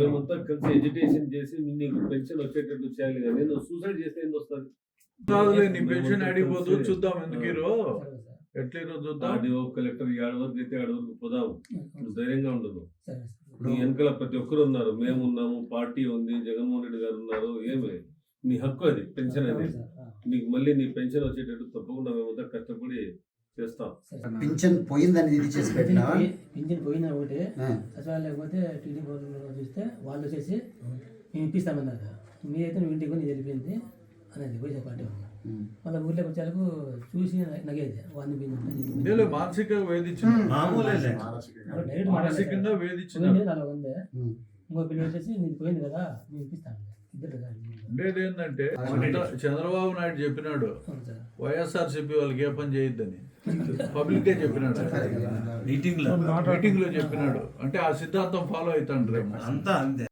మేమంతా కలిసి ఎడ్యుకేషన్ చేసి నీకు పెన్షన్ వచ్చేటట్టు చేయాలి కానీ నువ్వు సూసైడ్ చేస్తే ఎందుకు వస్తుంది? నీ పెన్షన్ అడిగిపోతూ చూద్దాం ఎందుకు ఎట్లా చూద్దాం. ఆడియో కలెక్టర్ ఏడు వరకు అయితే ఏడు వరకు పోదాము. నువ్వు ధైర్యంగా ఉండదు. నీ వెనకాల ప్రతి ఒక్కరు ఉన్నారు, మేము ఉన్నాము, పార్టీ ఉంది, జగన్మోహన్ రెడ్డి గారు ఉన్నారు. ఏమి నీ హక్కు అది, పెన్షన్ అనేది. నీకు మళ్ళీ నీ పెన్షన్ వచ్చేటట్టు తప్పకుండా మేమంతా కష్టపడి చేస్తాం. పింఛన్ పోయిందని ఇది చేసి పెట్టినా పింఛన్ పోయినా ఒకటి సచివాలయం లేకపోతే టీడీ గవర్నమెంట్ చూస్తే వాళ్ళు వచ్చేసి మేము ఇప్పిస్తామన్నారు. మీరైతే నువ్వు ఇంటికి కొని వెళ్ళిపోయింది అనేది వైఎస్ఆర్ పార్టీ వాళ్ళ ఊర్లోకి వచ్చేలకు చూసి నగేది వాడిని పోయింది. మానసికంగా వేధించిన అలా ఉంది. ఇంకో పిల్లలు వచ్చేసి నీకు పోయింది కదా మేము ఇప్పిస్తాను ఇద్దరు కదా. ఏంటంటే చంద్రబాబు నాయుడు చెప్పినాడు వైఎస్ఆర్సీపీ వాళ్ళకి ఏ పని చేయొద్దని పబ్లికే చెప్పినాడు, మీటింగ్ లో చెప్పినాడు. అంటే ఆ సిద్ధాంతం ఫాలో అవుతాండ్రేమో. అంతా అంతే.